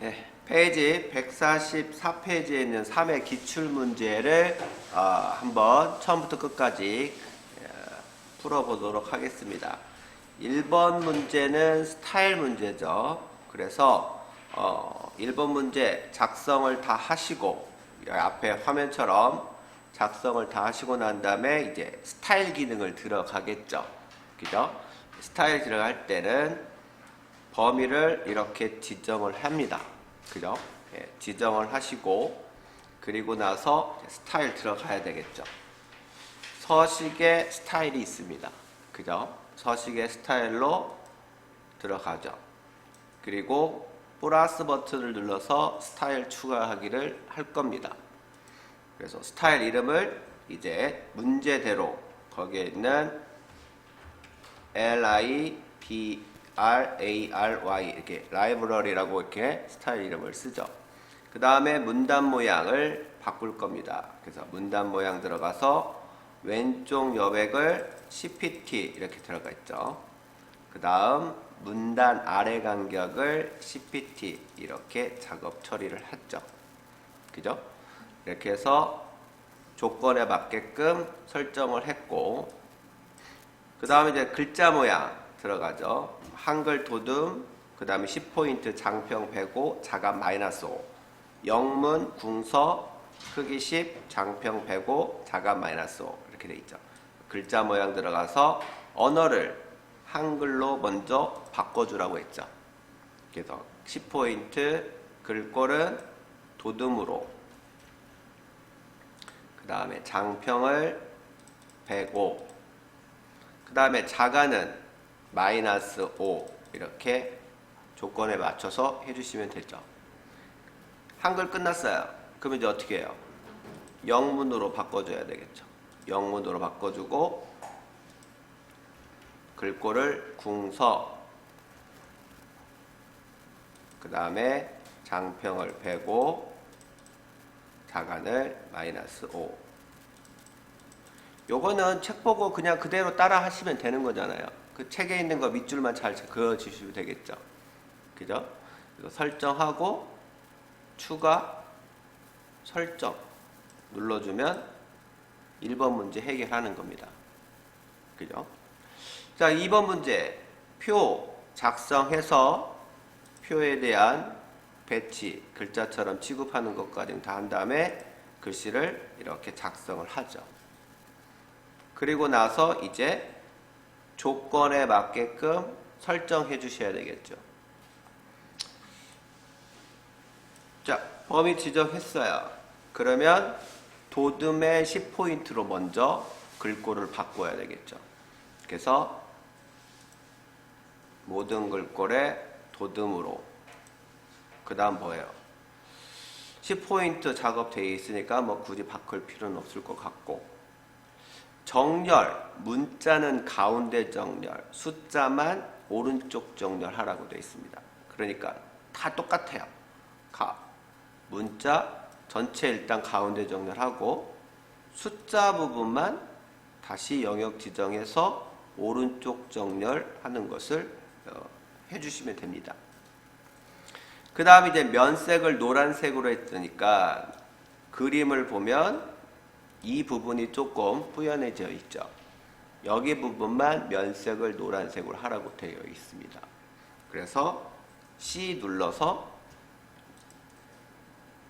네, 페이지 144페이지에 있는 3의 기출문제를 한번 처음부터 끝까지 풀어보도록 하겠습니다. 1번 문제는 스타일 문제죠. 그래서 1번 문제 작성을 다 하시고 앞에 화면처럼 작성을 다 하시고 난 다음에 이제 스타일 기능을 들어가겠죠. 그죠? 스타일 들어갈 때는 범위를 이렇게 지정을 합니다. 그죠? 예, 지정을 하시고 그리고 나서 스타일 들어가야 되겠죠. 서식의 스타일이 있습니다. 그죠? 서식의 스타일로 들어가죠. 그리고 플러스 버튼을 눌러서 스타일 추가하기를 할 겁니다. 그래서 스타일 이름을 이제 문제대로 거기에 있는 LIBRARY 이렇게 라이브러리라고 이렇게 스타일 이름을 쓰죠. 그 다음에 문단 모양을 바꿀 겁니다. 그래서 문단 모양 들어가서 왼쪽 여백을 CPT 이렇게 들어가 있죠. 그 다음 문단 아래 간격을 CPT 이렇게 작업 처리를 했죠. 그죠? 이렇게 해서 조건에 맞게끔 설정을 했고 그 다음에 이제 글자 모양 들어가죠. 한글 도둠, 그 다음에 10포인트 장평 105, 자감 -5, 영문, 궁서, 크기 10, 장평 105, 자감 -5 이렇게 돼 있죠. 글자 모양 들어가서 언어를 한글로 먼저 바꿔주라고 했죠. 그래서 10포인트, 글꼴은 도둠으로, 그 다음에 장평을 105, 그 다음에 자가는 -5 이렇게 조건에 맞춰서 해주시면 되죠. 한글 끝났어요. 그럼 이제 어떻게 해요? 영문으로 바꿔줘야 되겠죠. 영문으로 바꿔주고 글꼴을 궁서, 그 다음에 장평을 105, 자간을 -5. 요거는 책 보고 그냥 그대로 따라 하시면 되는 거잖아요. 그 책에 있는 거 밑줄만 잘 그어주시면 되겠죠. 그죠? 그래서 설정하고 추가 설정 눌러주면 1번 문제 해결하는 겁니다. 그죠? 자, 2번 문제 표 작성해서 표에 대한 배치 글자처럼 취급하는 것까지 다 한 다음에 글씨를 이렇게 작성을 하죠. 그리고 나서 이제 조건에 맞게끔 설정해 주셔야 되겠죠. 자, 범위 지정했어요. 그러면 도둠의 10포인트로 먼저 글꼴을 바꿔야 되겠죠. 그래서 모든 글꼴에 도둠으로, 그 다음 뭐예요? 10포인트 작업되어 있으니까 뭐 굳이 바꿀 필요는 없을 것 같고, 정렬, 문자는 가운데 정렬, 숫자만 오른쪽 정렬하라고 되어 있습니다. 그러니까 다 똑같아요. 문자 전체 일단 가운데 정렬하고 숫자 부분만 다시 영역 지정해서 오른쪽 정렬하는 것을 해주시면 됩니다. 그 다음에 이제 면색을 노란색으로 했으니까 그림을 보면 이 부분이 조금 뿌연해져 있죠. 여기 부분만 면색을 노란색으로 하라고 되어 있습니다. 그래서 C 눌러서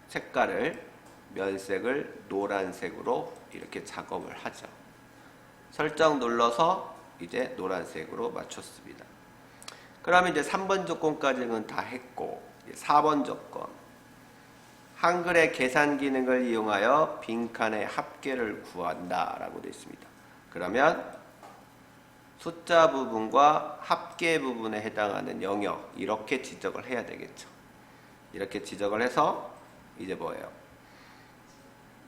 색깔을 면색을 노란색으로 이렇게 작업을 하죠. 설정 눌러서 이제 노란색으로 맞췄습니다. 그러면 이제 3번 조건까지는 다 했고 4번 조건 한글의 계산 기능을 이용하여 빈칸의 합계를 구한다 라고 되어 있습니다. 그러면 숫자 부분과 합계 부분에 해당하는 영역 이렇게 지적을 해야 되겠죠. 이렇게 지적을 해서 이제 뭐예요?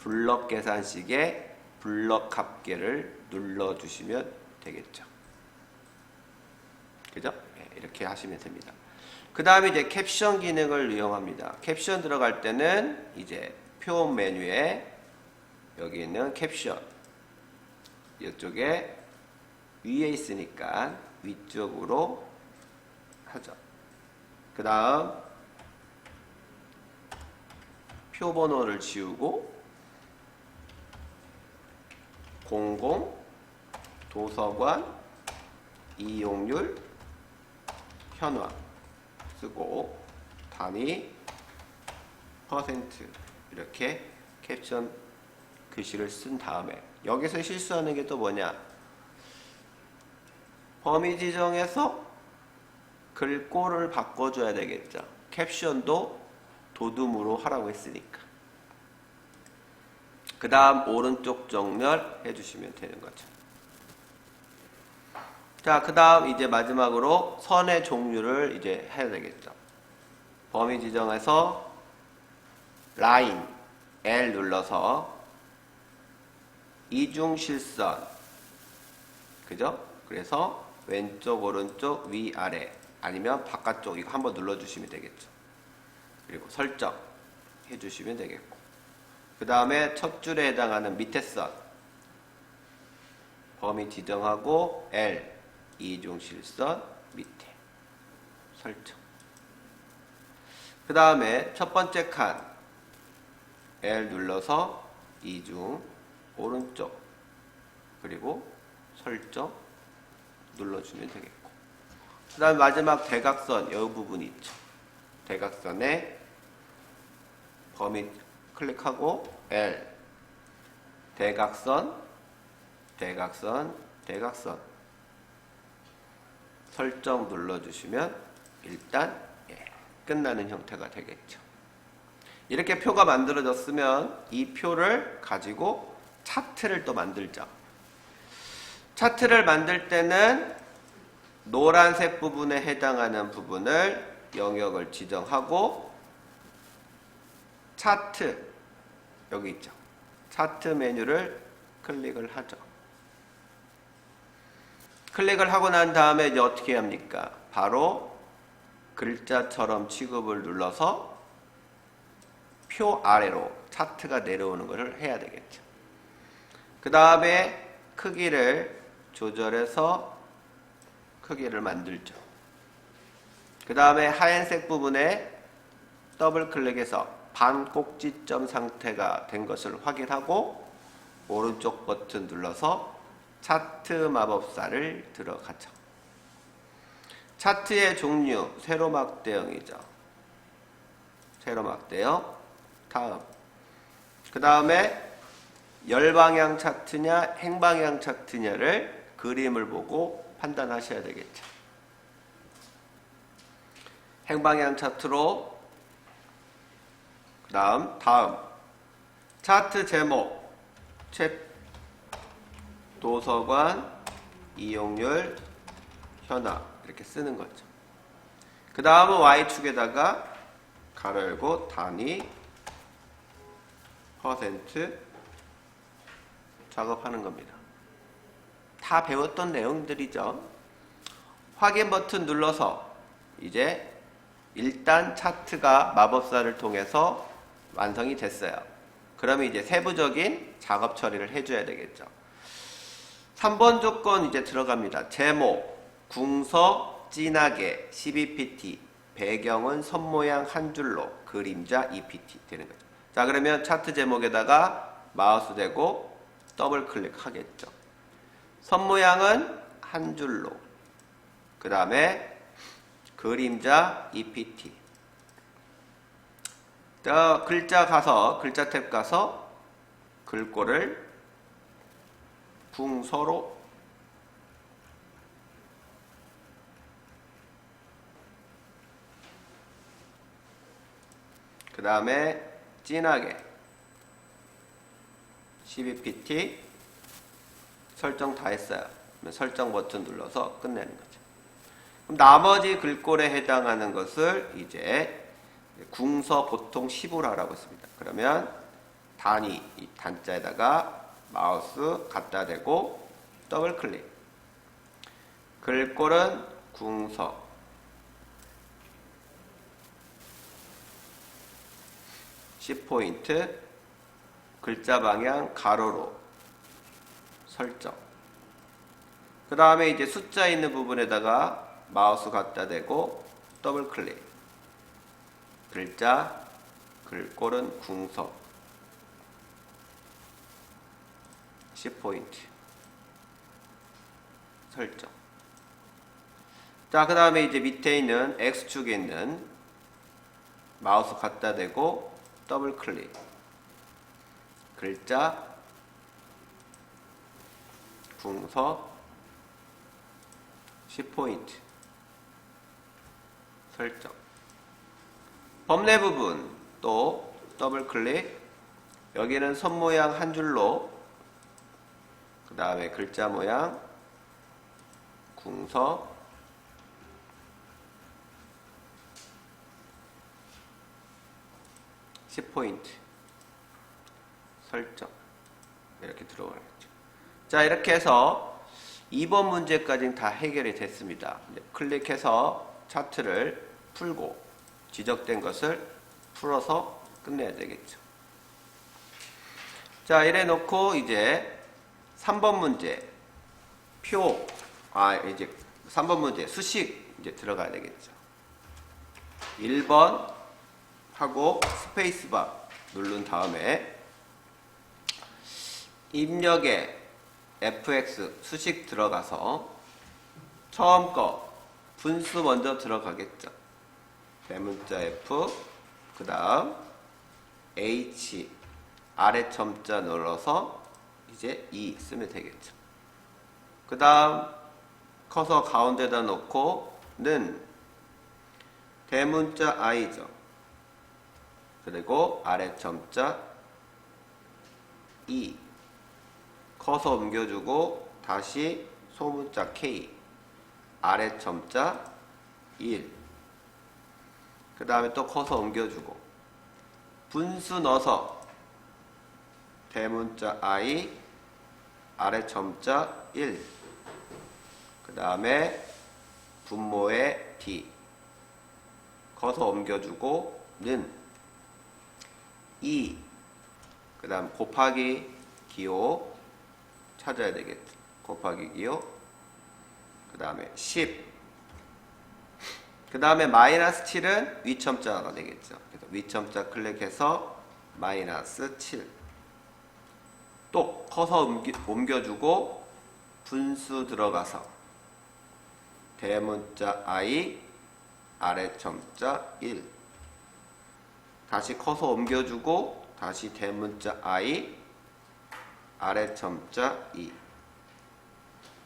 블럭 계산식에 블럭 합계를 눌러주시면 되겠죠. 그죠? 이렇게 하시면 됩니다. 그 다음에 이제 캡션 기능을 이용합니다. 캡션 들어갈 때는 이제 표 메뉴에 여기 있는 캡션 이쪽에 위에 있으니까 위쪽으로 하죠. 그 다음 표 번호를 지우고 00 도서관 이용률 현황 쓰고 단위 퍼센트 이렇게 캡션 글씨를 쓴 다음에 여기서 실수하는 게 또 뭐냐? 범위 지정에서 글꼴을 바꿔줘야 되겠죠. 캡션도 도둠으로 하라고 했으니까. 그 다음 오른쪽 정렬 해주시면 되는 거죠. 자, 그 다음 이제 마지막으로 선의 종류를 이제 해야 되겠죠. 범위 지정에서 라인 L 눌러서 이중실선 그죠? 그래서 왼쪽 오른쪽 위아래 아니면 바깥쪽 이거 한번 눌러주시면 되겠죠. 그리고 설정 해주시면 되겠고 그 다음에 첫 줄에 해당하는 밑에 선 범위 지정하고 L 이중실선 밑에 설정 그 다음에 첫 번째 칸 L 눌러서 이중 오른쪽 그리고 설정 눌러주면 되겠고 그 다음 마지막 대각선 이 부분이 있죠. 대각선에 범위 클릭하고 L 대각선 대각선 대각선 설정 눌러주시면 일단 끝나는 형태가 되겠죠. 이렇게 표가 만들어졌으면 이 표를 가지고 차트를 또 만들죠. 차트를 만들 때는 노란색 부분에 해당하는 부분을 영역을 지정하고 차트 여기 있죠. 차트 메뉴를 클릭을 하죠. 클릭을 하고 난 다음에 이제 어떻게 합니까? 바로 글자처럼 취급을 눌러서 표 아래로 차트가 내려오는 것을 해야 되겠죠. 그 다음에 크기를 조절해서 크기를 만들죠. 그 다음에 하얀색 부분에 더블 클릭해서 반 꼭지점 상태가 된 것을 확인하고 오른쪽 버튼 눌러서 차트 마법사를 들어가죠. 차트의 종류 세로막 대형이죠. 세로막 대형. 다음 그 다음에 열방향 차트냐 행방향 차트냐를 그림을 보고 판단하셔야 되겠죠. 행방향 차트로 다음 차트 제목 책 도서관 이용률 현황 이렇게 쓰는 거죠. 그 다음은 Y축에다가 가로 열고 단위 퍼센트 작업하는 겁니다. 다 배웠던 내용들이죠. 확인 버튼 눌러서 이제 일단 차트가 마법사를 통해서 완성이 됐어요. 그러면 이제 세부적인 작업 처리를 해줘야 되겠죠. 3번 조건 이제 들어갑니다. 제목, 궁서, 진하게, 12pt, 배경은 선 모양 한 줄로, 그림자 2pt 되는 거죠. 자, 그러면 차트 제목에다가 마우스 대고 더블 클릭하겠죠. 선 모양은 한 줄로, 그 다음에 그림자 2pt. 자, 글자 탭 가서 글꼴을 궁서로 그 다음에 진하게 12pt 설정 다 했어요. 설정 버튼 눌러서 끝내는 거죠. 그럼 나머지 글꼴에 해당하는 것을 이제 궁서 보통 10으로 하라고 했습니다. 그러면 단위 이 단자에다가 마우스 갖다 대고 더블 클릭. 글꼴은 궁서 10포인트 글자 방향 가로로 설정. 그 다음에 이제 숫자 있는 부분에다가 마우스 갖다 대고 더블 클릭. 글자 글꼴은 궁서 10포인트 설정. 자, 그 다음에 이제 밑에 있는 X축에 있는 마우스 갖다 대고 더블 클릭. 글자 궁서 10포인트 설정. 범례 부분 또 더블 클릭. 여기는 손 모양 한 줄로, 그 다음에 글자 모양 궁서 10포인트 설정. 이렇게 들어가겠죠. 자, 이렇게 해서 2번 문제까지는 다 해결이 됐습니다. 클릭해서 차트를 풀고 지적된 것을 풀어서 끝내야 되겠죠. 자, 이래 놓고 이제 3번 문제 이제 3번 문제 수식 이제 들어가야 되겠죠. 1번 하고 스페이스바 누른 다음에 입력에 fx 수식 들어가서 처음 거 분수 먼저 들어가겠죠. 대문자 f, 그 다음 h 아래 첨자 눌러서 이제 2 쓰면 되겠죠. 그 다음 커서 가운데다 놓고 는 대문자 i죠. 그리고 아래 첨자 2 커서 옮겨주고 다시 소문자 k 아래 첨자 1. 그 다음에 또 커서 옮겨주고 분수 넣어서 대문자 i 아래 첨자 1. 그 다음에 분모의 d 커서 옮겨주고 는 2. 그 다음 곱하기 기호 찾아야 되겠죠. 곱하기 기호. 그 다음에 10. 그 다음에 마이너스 7은 위첨자가 되겠죠. 그래서 위첨자 클릭해서 마이너스 7. 또 커서 옮겨주고 분수 들어가서 대문자 i 아래 첨자 1. 다시 커서 옮겨주고 다시 대문자 i 아래 첨자 2.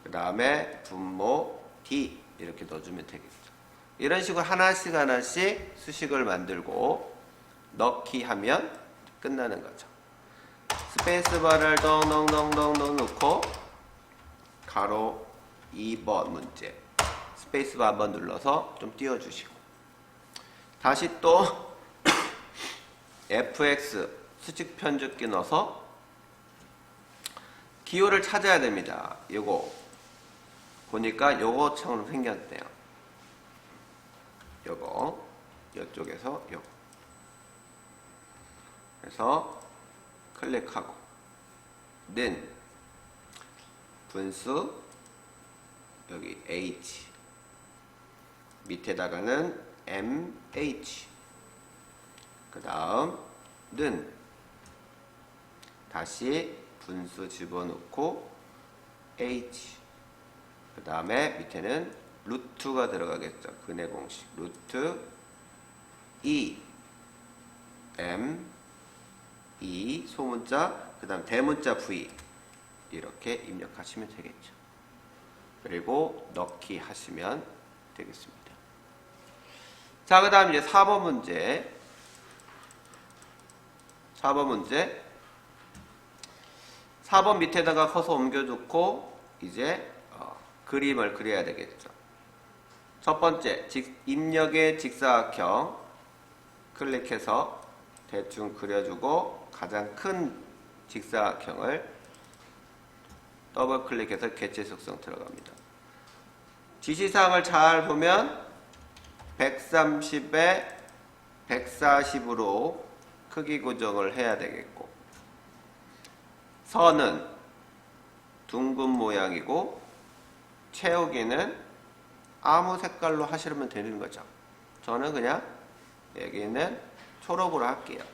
그 다음에 분모 d 이렇게 넣어주면 되겠죠. 이런 식으로 하나씩 수식을 만들고 넣기 하면 끝나는 거죠. 스페이스바를 덩덩덩덩덩 넣고 가로 2번 문제 스페이스바 한번 눌러서 좀 띄워주시고 다시 또 fx 수직 편집기 넣어서 기호를 찾아야 됩니다. 요거 보니까 요거처럼 생겼대요. 요거 이쪽에서 요거 그래서 클릭하고 는 분수 여기 h 밑에다가는 mh 그 다음 는 다시 분수 집어넣고 h 그 다음에 밑에는 루트가 들어가겠죠. 근의 공식 루트 e m e 소문자 그 다음 대문자 v 이렇게 입력하시면 되겠죠. 그리고 넣기 하시면 되겠습니다. 자, 그 다음 이제 4번 문제 4번 밑에다가 커서 옮겨놓고 이제 그림을 그려야 되겠죠. 첫 번째 입력의 직사각형 클릭해서 대충 그려주고 가장 큰 직사각형을 더블 클릭해서 개체 속성 들어갑니다. 지시사항을 잘 보면 130에 140으로 크기 고정을 해야 되겠고 선은 둥근 모양이고 채우기는 아무 색깔로 하시면 되는 거죠. 저는 그냥 여기는 초록으로 할게요.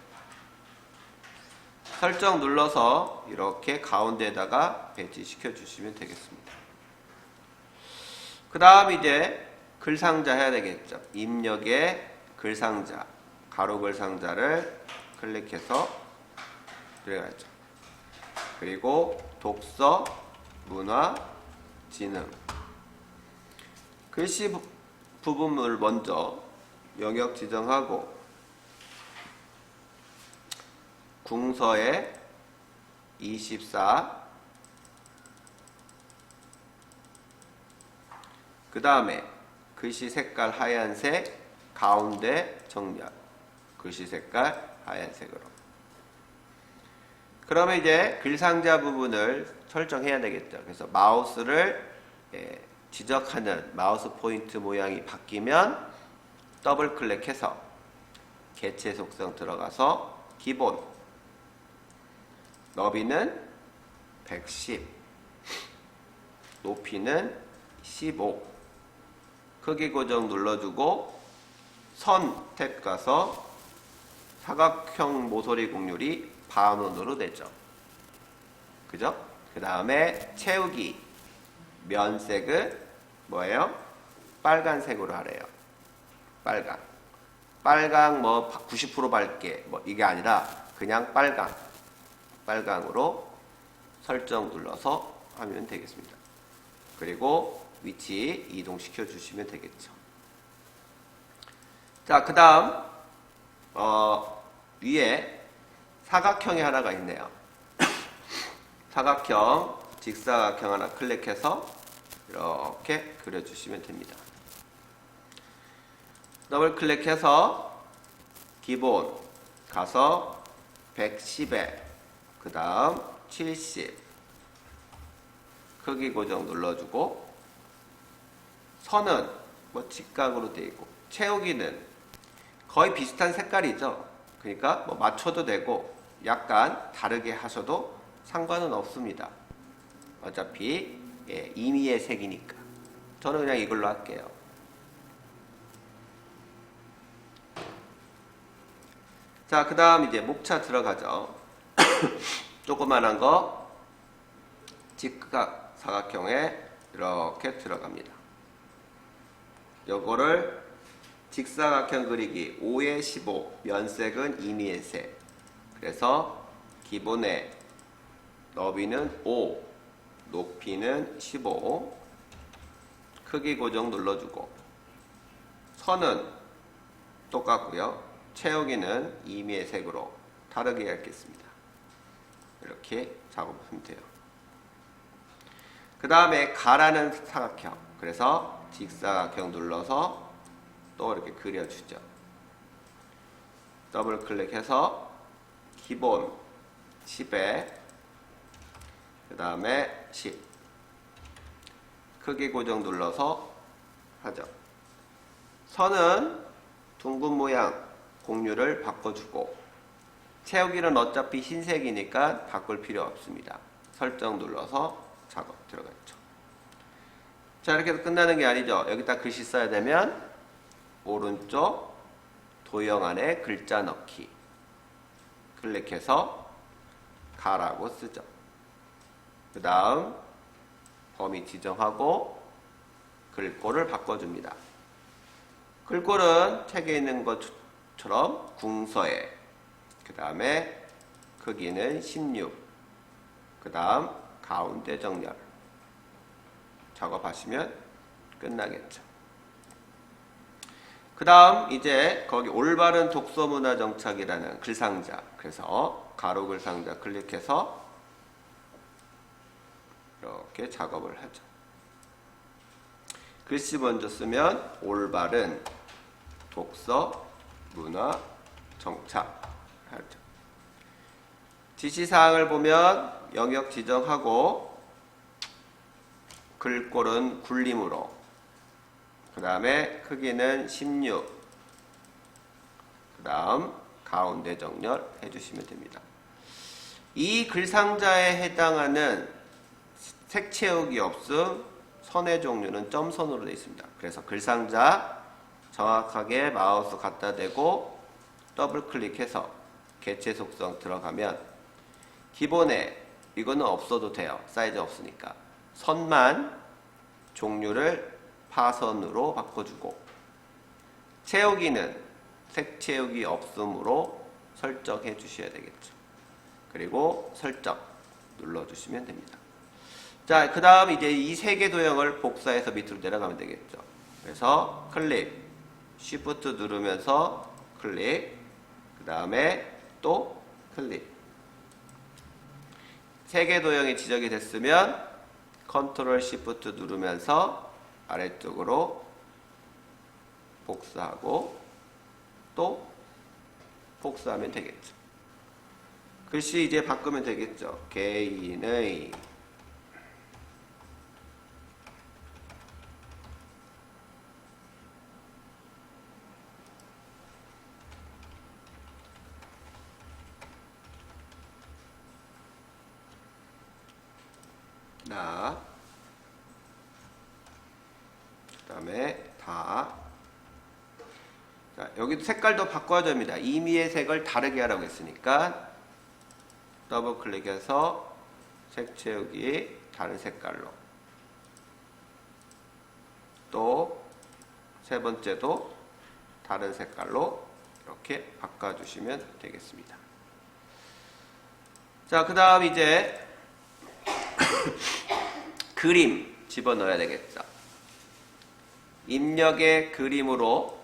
설정 눌러서 이렇게 가운데에다가 배치시켜 주시면 되겠습니다. 그 다음 이제 글상자 해야 되겠죠. 입력의 글상자, 가로 글상자를 클릭해서 들어가죠. 그리고 독서, 문화, 지능. 글씨 부분을 먼저 영역 지정하고 궁서에 24, 그 다음에 글씨 색깔 하얀색, 가운데 정렬, 글씨 색깔 하얀색으로. 그러면 이제 글상자 부분을 설정해야 되겠죠. 그래서 마우스를 지적하는 마우스 포인트 모양이 바뀌면 더블 클릭해서 개체 속성 들어가서 기본 너비는 110, 높이는 15, 크기 고정 눌러주고 선 탭 가서 사각형 모서리 곡률이 반원으로 되죠. 그죠? 그 다음에 채우기 면색을 뭐예요? 빨간색으로 하래요. 빨강 뭐 90% 밝게 뭐 이게 아니라 그냥 빨강으로 설정 눌러서 하면 되겠습니다. 그리고 위치 이동시켜 주시면 되겠죠. 자, 그 다음 위에 사각형이 하나가 있네요. 사각형, 직사각형 하나 클릭해서 이렇게 그려주시면 됩니다. 더블 클릭해서 기본 가서 110에 그 다음 70 크기 고정 눌러주고 선은 뭐 직각으로 되어 있고 채우기는 거의 비슷한 색깔이죠. 그러니까 뭐 맞춰도 되고 약간 다르게 하셔도 상관은 없습니다. 어차피 임의의 색이니까 저는 그냥 이걸로 할게요. 자, 그 다음 이제 목차 들어가죠. 조그만한 거 직각 사각형에 이렇게 들어갑니다. 요거를 직사각형 그리기 5에 15 면색은 임의의 색. 그래서 기본에 너비는 5, 높이는 15, 크기 고정 눌러주고 선은 똑같고요. 채우기는 임의의 색으로 다르게 하겠습니다. 이렇게 작업하면 돼요. 그 다음에 가라는 사각형. 그래서 직사각형 눌러서 또 이렇게 그려주죠. 더블 클릭해서 기본 10에 그 다음에 10 크기 고정 눌러서 하죠. 선은 둥근 모양 곡률을 바꿔주고 채우기는 어차피 흰색이니까 바꿀 필요 없습니다. 설정 눌러서 작업 들어갔죠. 자, 이렇게 해서 끝나는 게 아니죠. 여기다 글씨 써야 되면 오른쪽 도형 안에 글자 넣기 클릭해서 가라고 쓰죠. 그 다음 범위 지정하고 글꼴을 바꿔줍니다. 글꼴은 책에 있는 것처럼 궁서에 그 다음에 크기는 16 그 다음 가운데 정렬 작업하시면 끝나겠죠. 그 다음 이제 거기 올바른 독서문화 정착이라는 글상자, 그래서 가로 글상자 클릭해서 이렇게 작업을 하죠. 글씨 먼저 쓰면 올바른 독서 문화 정착 하죠. 지시사항을 보면 영역 지정하고 글꼴은 굴림으로 그 다음에 크기는 16 그 다음 가운데 정렬 해주시면 됩니다. 이 글상자에 해당하는 색 채우기 없음 선의 종류는 점선으로 되어 있습니다. 그래서 글상자 정확하게 마우스 갖다 대고 더블 클릭해서 개체 속성 들어가면 기본에 이거는 없어도 돼요. 사이즈 없으니까. 선만 종류를 파선으로 바꿔주고, 채우기는 색 채우기 없음으로 설정해 주셔야 되겠죠. 그리고 설정 눌러주시면 됩니다. 자, 그 다음 이제 이 세 개 도형을 복사해서 밑으로 내려가면 되겠죠. 그래서 클릭, 쉬프트 누르면서 클릭, 그 다음에 또 클릭. 세 개 도형이 지정이 됐으면 컨트롤 쉬프트 누르면서 아래쪽으로 복사하고 또 복사하면 되겠죠. 글씨 이제 바꾸면 되겠죠. 개인의 나, 그 다음에 다. 자, 여기도 색깔도 바꿔야 됩니다. 임의의 색을 다르게 하라고 했으니까 더블 클릭해서 색 채우기 다른 색깔로, 또 세 번째도 다른 색깔로 이렇게 바꿔주시면 되겠습니다. 자, 그 다음 이제 그림 집어넣어야 되겠죠. 입력의 그림으로,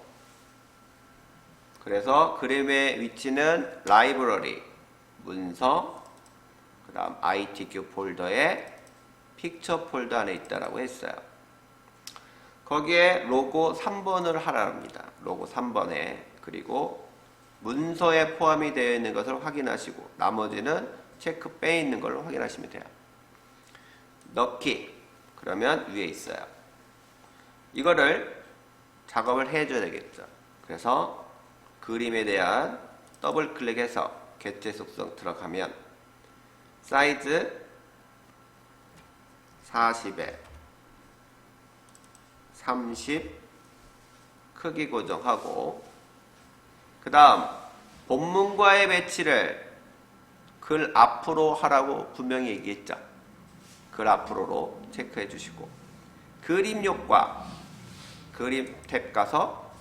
그래서 그림의 위치는 라이브러리, 문서, 그 다음 ITQ 폴더에 픽처 폴더 안에 있다라고 했어요. 거기에 로고 3번을 하랍니다. 로고 3번에. 그리고 문서에 포함이 되어 있는 것을 확인하시고 나머지는 체크 빼 있는 걸로 확인하시면 돼요. 넣기, 그러면 위에 있어요. 이거를 작업을 해줘야 되겠죠. 그래서 그림에 대한 더블 클릭해서 개체 속성 들어가면 사이즈 40에 30 크기 고정하고, 그 다음 본문과의 배치를 글 앞으로 하라고 분명히 얘기했죠. 글 앞으로로 체크해 주시고, 그림 효과, 그림 탭 가서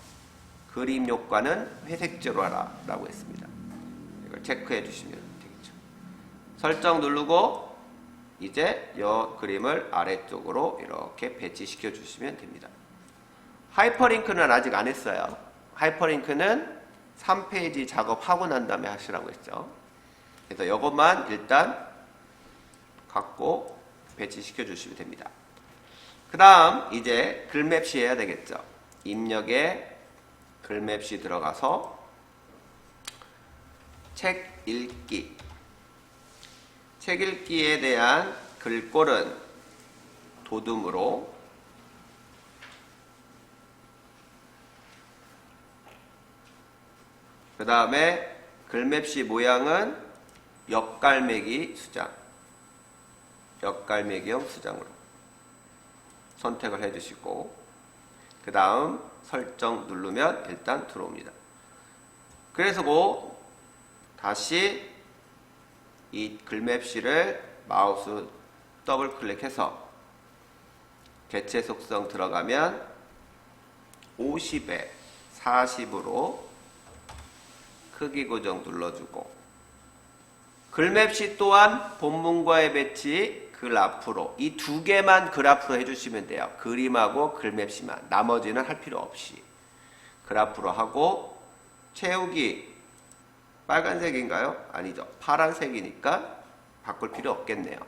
그림 효과는 회색제로 하라 라고 했습니다. 이걸 체크해 주시면 되겠죠. 설정 누르고 이제 이 그림을 아래쪽으로 이렇게 배치시켜 주시면 됩니다. 하이퍼링크는 아직 안 했어요. 하이퍼링크는 3페이지 작업하고 난 다음에 하시라고 했죠. 그래서 이것만 일단 갖고 배치시켜 주시면 됩니다. 그 다음 이제 글맵시 해야 되겠죠. 입력에 글맵시 들어가서 책 읽기, 책 읽기에 대한 글꼴은 도둠으로, 그 다음에 글맵시 모양은 옆갈매기 수장, 옆갈매기형 수장으로 선택을 해주시고, 그 다음 설정 누르면 일단 들어옵니다. 그래서 다시 이 글맵시를 마우스 더블 클릭해서 개체 속성 들어가면 50에 40으로 크기 고정 눌러주고, 글맵시 또한 본문과의 배치 글 앞으로, 이 두 개만 글 앞으로 해주시면 돼요. 그림하고 글맵시만. 나머지는 할 필요 없이 글 앞으로 하고, 채우기 빨간색인가요? 아니죠. 파란색이니까 바꿀 필요 없겠네요.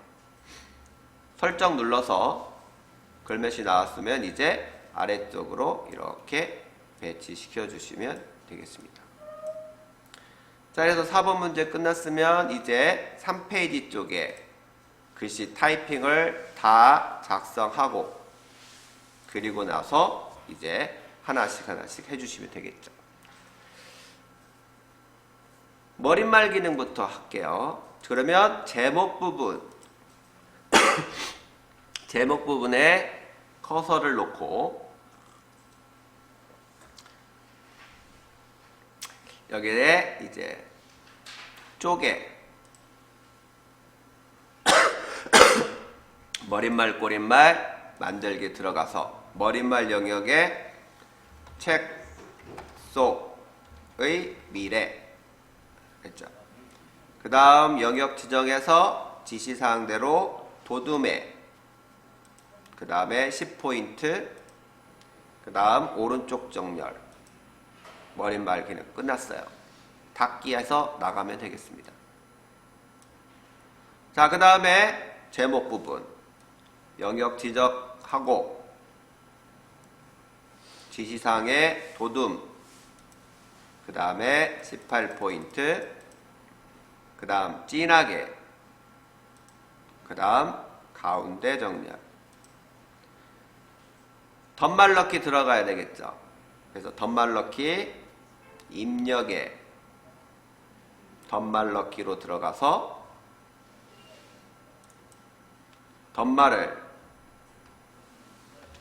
설정 눌러서 글맵시 나왔으면 이제 아래쪽으로 이렇게 배치시켜 주시면 되겠습니다. 자, 그래서 4번 문제 끝났으면 이제 3페이지 쪽에 글씨 타이핑을 다 작성하고, 그리고 나서 이제 하나씩 해주시면 되겠죠. 머릿말 기능부터 할게요. 그러면 제목 부분 제목 부분에 커서를 놓고 여기에 이제 쪼개 머릿말 꼬릿말 만들기 들어가서 머릿말 영역에 책 속의 미래 했죠. 그 다음 영역 지정해서 지시사항대로 도둠에 그 다음에 10포인트 그 다음 오른쪽 정렬 머릿말 기능 끝났어요. 닫기해서 나가면 되겠습니다. 자, 그 다음에 제목 부분 영역 지적하고 지시사항의 도둠 그 다음에 18포인트 그 다음 진하게 그 다음 가운데 정렬 덧말 넣기 들어가야 되겠죠. 그래서 덧말 넣기 입력에 덧말 넣기로 들어가서 덧말을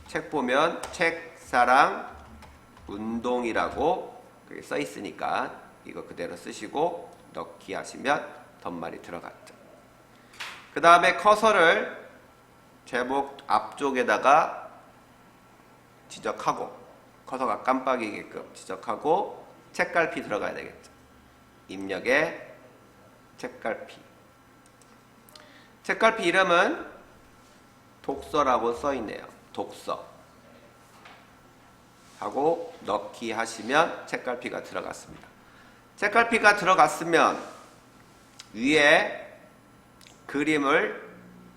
책 보면 책사랑 운동이라고 써 있으니까 이거 그대로 쓰시고 넣기 하시면 덧말이 들어갔죠. 그 다음에 커서를 제목 앞쪽에다가 지적하고 커서가 깜빡이게끔 지적하고 책갈피 들어가야 되겠죠. 입력에 책갈피 책갈피 이름은 독서라고 써있네요. 독서 하고 넣기 하시면 책갈피가 들어갔습니다. 책갈피가 들어갔으면 위에 그림을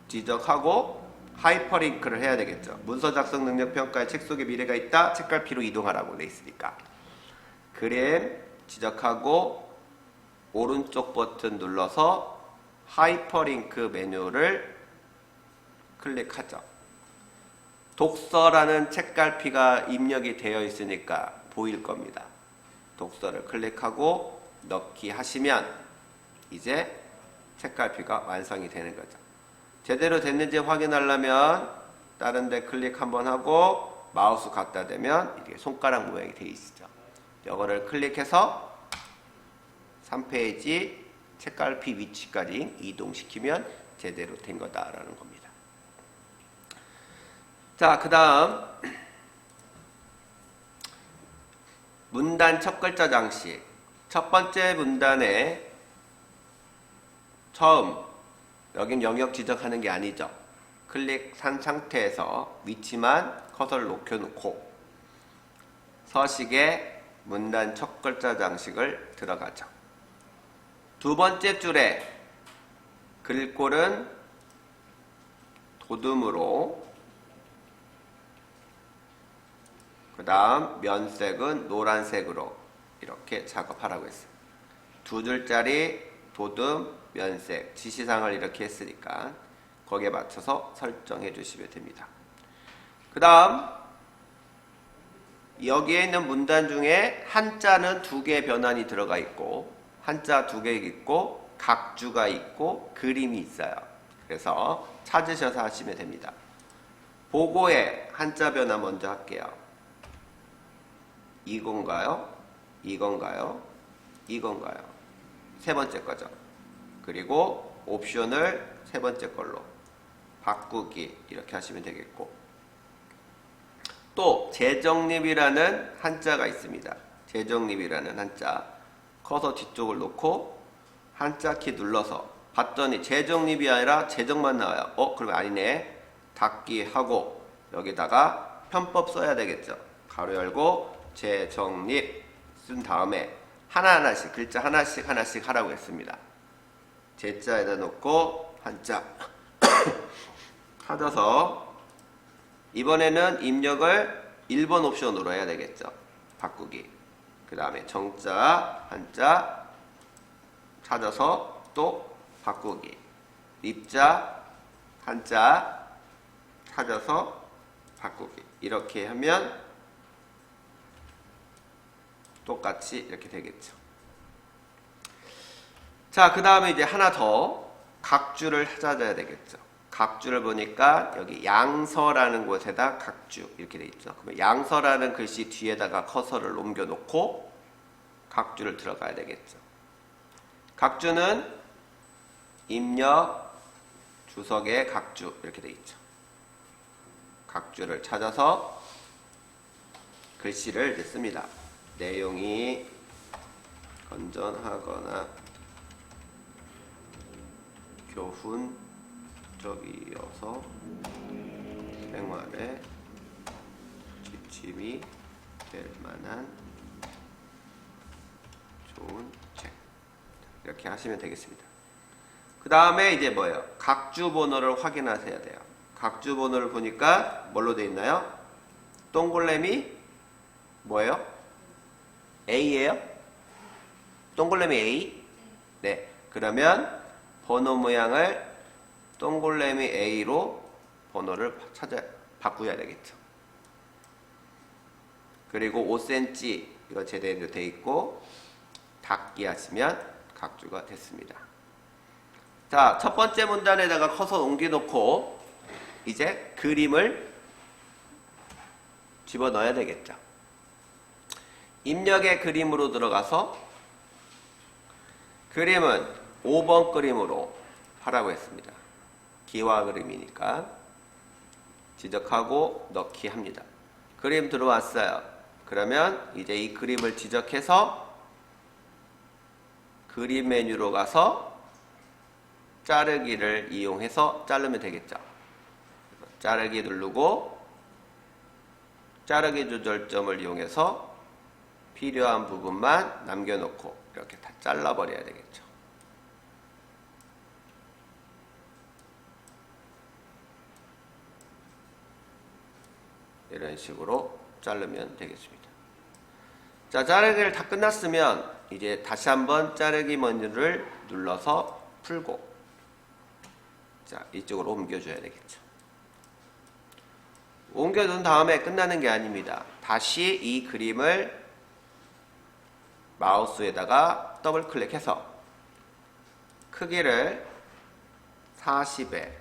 지적하고 하이퍼링크를 해야 되겠죠. 문서 작성 능력 평가에 책 속에 미래가 있다. 책갈피로 이동하라고 돼 있으니까 그림 지적하고 오른쪽 버튼 눌러서 하이퍼링크 메뉴를 클릭하죠. 독서라는 책갈피가 입력이 되어 있으니까 보일 겁니다. 독서를 클릭하고 넣기 하시면 이제 책갈피가 완성이 되는 거죠. 제대로 됐는지 확인하려면 다른 데 클릭 한번 하고 마우스 갖다 대면 이게 손가락 모양이 되어 있죠. 이거를 클릭해서 3페이지 책갈피 위치까지 이동시키면 제대로 된 거다라는 겁니다. 자, 그 다음 문단 첫 글자 장식 첫 번째 문단에 처음 여긴 영역 지적하는 게 아니죠. 클릭한 상태에서 위치만 커서를 높여놓고 서식에 문단 첫 글자 장식을 들어가죠. 두 번째 줄에 글꼴은 도둠으로 그 다음 면색은 노란색으로 이렇게 작업하라고 했어요. 두 줄짜리 도둠 면색 지시사항을 이렇게 했으니까 거기에 맞춰서 설정해 주시면 됩니다. 그 다음 여기에 있는 문단 중에 한자는 2개의 변환이 들어가 있고 한자 2개 있고 각주가 있고 그림이 있어요. 그래서 찾으셔서 하시면 됩니다. 보고에 한자 변환 먼저 할게요. 이건가요? 이건가요? 이건가요? 세 번째 거죠. 그리고 옵션을 세 번째 걸로 바꾸기 이렇게 하시면 되겠고 또 재정립이라는 한자가 있습니다. 재정립이라는 한자 커서 뒤쪽을 놓고 한자 키 눌러서 봤더니 재정립이 아니라 재정만 나와요. 그러면 아니네. 닫기 하고 여기다가 편법 써야 되겠죠. 가로 열고 재정립 쓴 다음에 하나하나씩 글자 하나씩 하라고 했습니다. 제자에다 놓고 한자 찾아서 이번에는 입력을 1번 옵션으로 해야 되겠죠. 바꾸기. 그 다음에 정자 한자 찾아서 또 바꾸기. 입자 한자 찾아서 바꾸기. 이렇게 하면 똑같이 이렇게 되겠죠. 자, 그 다음에 이제 하나 더 각주를 찾아야 되겠죠. 각주를 보니까 여기 양서라는 곳에다 각주 이렇게 돼 있죠. 그러면 양서라는 글씨 뒤에다가 커서를 옮겨 놓고 각주를 들어가야 되겠죠. 각주는 입력 주석의 각주 이렇게 돼 있죠. 각주를 찾아서 글씨를 씁니다. 내용이 건전하거나 교훈적이어서 생활에 지침이 될 만한 좋은 책. 이렇게 하시면 되겠습니다. 그 다음에 이제 뭐예요? 각주 번호를 확인하셔야 돼요. 각주 번호를 보니까 뭘로 되어 있나요? 동글래미 뭐예요? A예요? 동글래미 A? 네. 그러면 번호 모양을 동글래미 A로 번호를 바꾸어야 되겠죠. 그리고 5cm 이거 제대로 되어 있고 닫기 하시면 각주가 됐습니다. 자, 첫 번째 문단에다가 커서 옮겨놓고 이제 그림을 집어넣어야 되겠죠. 입력의 그림으로 들어가서 그림은 5번 그림으로 하라고 했습니다. 기와 그림이니까 지적하고 넣기 합니다. 그림 들어왔어요. 그러면 이제 이 그림을 지적해서 그림 메뉴로 가서 자르기를 이용해서 자르면 되겠죠. 자르기 누르고 자르기 조절점을 이용해서 필요한 부분만 남겨놓고 이렇게 다 잘라버려야 되겠죠. 이런 식으로 자르면 되겠습니다. 자, 자르기를 다 끝났으면 이제 다시 한번 자르기 메뉴를 눌러서 풀고 자, 이쪽으로 옮겨줘야 되겠죠. 옮겨둔 다음에 끝나는 게 아닙니다. 다시 이 그림을 마우스에다가 더블 클릭해서 크기를 40에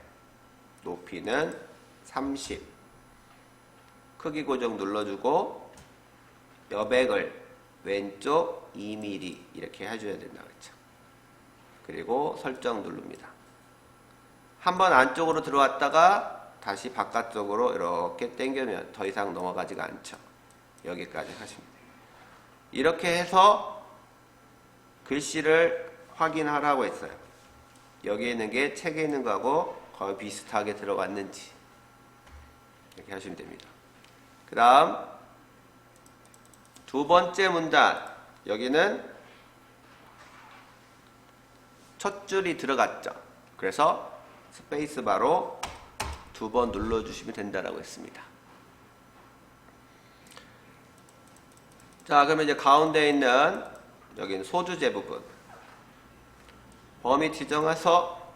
높이는 30 크기 고정 눌러주고 여백을 왼쪽 2mm 이렇게 해줘야 된다 그랬죠. 그리고 설정 누릅니다. 한번 안쪽으로 들어왔다가 다시 바깥쪽으로 이렇게 당기면 더 이상 넘어가지가 않죠. 여기까지 하시면 돼요. 이렇게 해서 글씨를 확인하라고 했어요. 여기 있는 게 책에 있는 거하고 거의 비슷하게 들어갔는지 이렇게 하시면 됩니다. 그 다음 두 번째 문단 여기는 첫 줄이 들어갔죠. 그래서 스페이스바로 두 번 눌러주시면 된다라고 했습니다. 자, 그러면 이제 가운데 있는 여기는 소주제 부분 범위 지정해서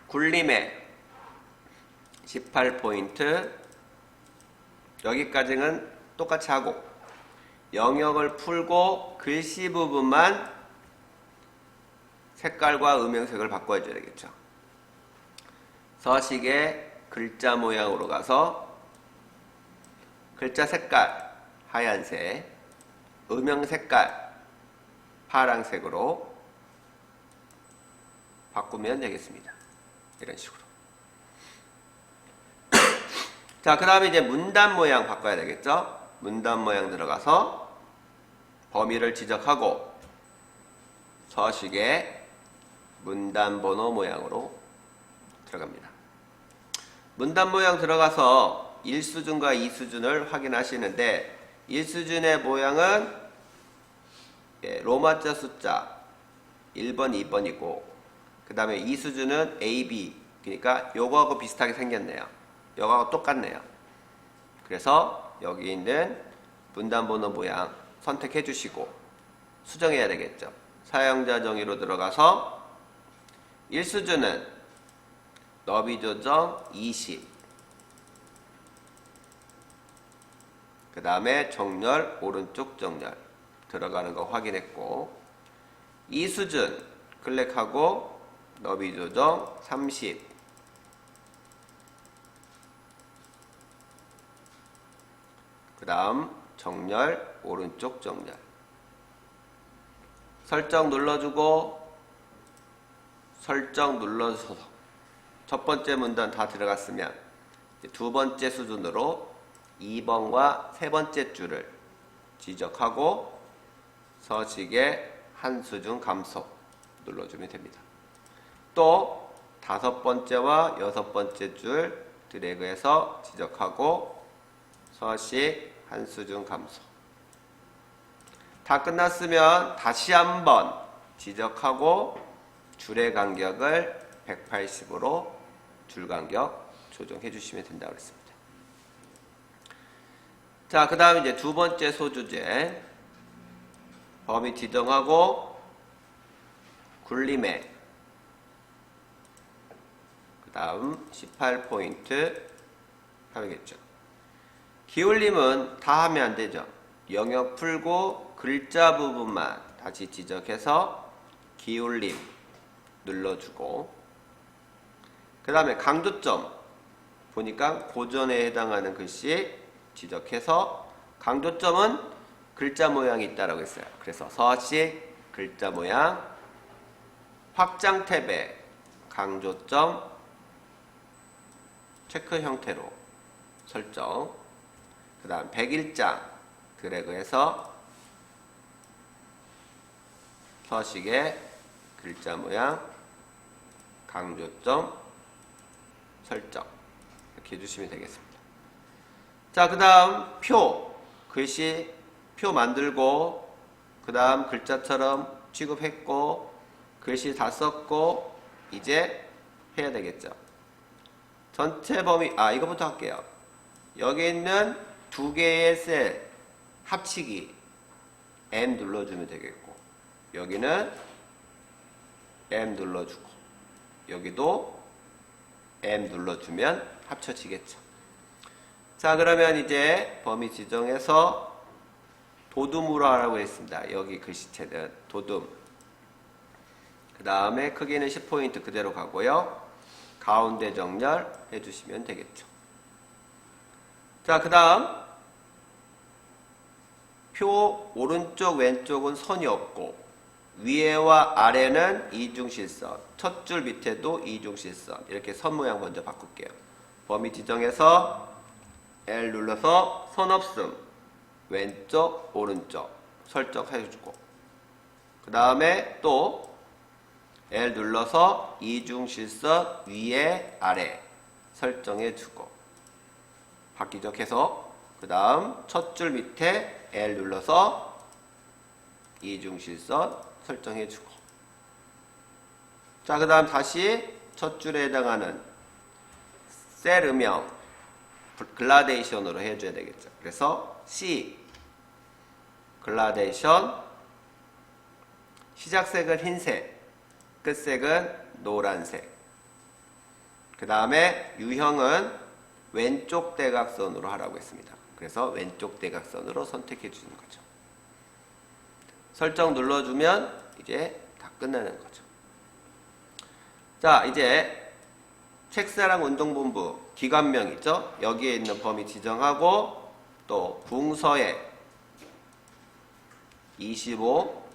굴림에 18포인트 여기까지는 똑같이 하고 영역을 풀고 글씨 부분만 색깔과 음영색을 바꿔줘야 되겠죠. 서식의 글자 모양으로 가서 글자 색깔 하얀색, 음영 색깔 파란색으로 바꾸면 되겠습니다. 이런 식으로. 자, 그 다음에 이제 문단 모양 바꿔야 되겠죠. 문단 모양 들어가서 범위를 지적하고 서식의 문단 번호 모양으로 들어갑니다. 문단 모양 들어가서 1수준과 2수준을 확인하시는데 1수준의 모양은 로마자 숫자 1번, 2번이고 그 다음에 2수준은 A, B 그러니까 요거하고 비슷하게 생겼네요. 요거하고 똑같네요. 그래서 여기 있는 문단 번호 모양 선택해 주시고 수정해야 되겠죠. 사용자 정의로 들어가서 1수준은 너비 조정 20 그 다음에 정렬 오른쪽 정렬 들어가는 거 확인했고 2수준 클릭하고 너비 조정 30 그 다음 정렬 오른쪽 정렬 설정 눌러주고 설정 눌러줘서 첫 번째 문단 다 들어갔으면 두 번째 수준으로 2번과 세 번째 줄을 지적하고 서식의 한 수준 감소 눌러주면 됩니다. 또 다섯 번째와 여섯 번째 줄 드래그해서 지적하고 서식 한 수준 감소. 다 끝났으면 다시 한번 지적하고 줄의 간격을 180으로 줄 간격 조정해 주시면 된다고 했습니다. 자, 그 다음 이제 두 번째 소주제. 범위 지정하고 굴림에 그 다음 18포인트 하겠죠. 기울림은 다 하면 안 되죠. 영역 풀고 글자 부분만 다시 지적해서 기울림 눌러주고 그 다음에 강조점 보니까 고전에 해당하는 글씨 지적해서 강조점은 글자 모양이 있다라고 했어요. 그래서 서식 글자 모양 확장 탭에 강조점 체크 형태로 설정 그 다음 101장 드래그해서 서식의 글자 모양 강조점 설정 이렇게 해주시면 되겠습니다. 자, 그 다음 표 글씨 표 만들고 그 다음 글자처럼 취급했고 글씨 다 썼고 이제 해야 되겠죠. 전체 범위 이거부터 할게요. 여기 있는 두 개의 셀 합치기 M 눌러주면 되겠고 여기는 M 눌러주고 여기도 M 눌러주면 합쳐지겠죠. 자, 그러면 이제 범위 지정해서 도둠으로 하라고 했습니다. 여기 글씨체는 도둠. 그 다음에 크기는 10포인트 그대로 가고요. 가운데 정렬 해주시면 되겠죠. 자, 그 다음 표 오른쪽 왼쪽은 선이 없고 위에와 아래는 이중실선 첫 줄 밑에도 이중실선 이렇게 선 모양 먼저 바꿀게요. 범위 지정해서 L 눌러서 선 없음 왼쪽 오른쪽 설정해주고 그 다음에 또 L 눌러서 이중실선 위에 아래 설정해주고 바뀌죠. 계속 그 다음 첫 줄 밑에 L 눌러서 이중실선 설정해주고 자, 그 다음 다시 첫 줄에 해당하는 셀 음영 글라데이션으로 해줘야 되겠죠. 그래서 C 글라데이션 시작색은 흰색 끝색은 노란색 그 다음에 유형은 왼쪽 대각선으로 하라고 했습니다. 그래서 왼쪽 대각선으로 선택해 주는 거죠. 설정 눌러주면 이제 다 끝나는 거죠. 자, 이제 책사랑 운동본부 기관명 있죠? 여기에 있는 범위 지정하고 또 궁서에 25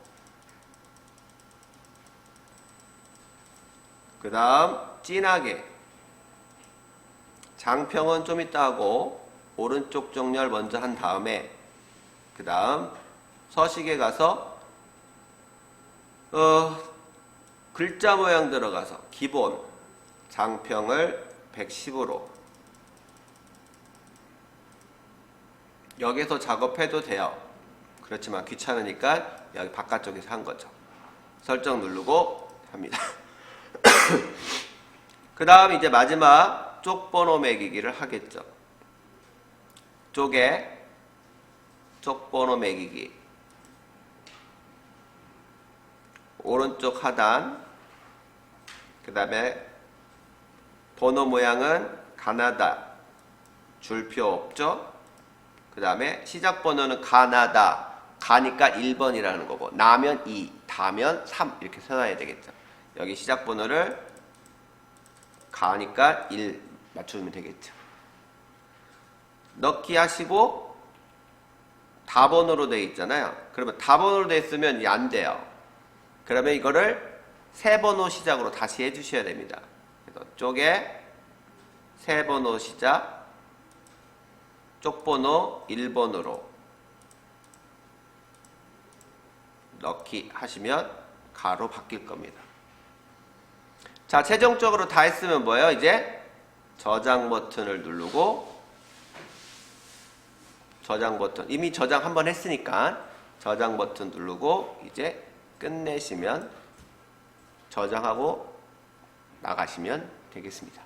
그 다음 진하게 장평은 좀 이따 하고 오른쪽 정렬 먼저 한 다음에 그 다음 서식에 가서 글자 모양 들어가서 기본 장평을 110으로 여기서 작업해도 돼요. 그렇지만 귀찮으니까 여기 바깥쪽에서 한 거죠. 설정 누르고 합니다. 그 다음 이제 마지막 쪽번호 매기기를 하겠죠. 쪽에 쪽번호 매기기 오른쪽 하단 그 다음에 번호 모양은 가나다 줄표 없죠. 그 다음에 시작 번호는 가나다 가니까 1번이라는 거고 나면 2 다면 3 이렇게 써놔야 되겠죠. 여기 시작 번호를 가니까 1 맞추면 되겠죠. 넣기 하시고 다번호로 되어 있잖아요. 그러면 다번호로 되어 있으면 안 돼요. 그러면 이거를 세 번호 시작으로 다시 해주셔야 됩니다. 그래서 쪽에 세 번호 시작, 쪽번호 1번으로 넣기 하시면 가로 바뀔 겁니다. 자, 최종적으로 다 했으면 뭐예요? 이제 저장 버튼을 누르고, 저장 버튼, 이미 저장 한번 했으니까 저장 버튼 누르고 이제 끝내시면 저장하고 나가시면 되겠습니다.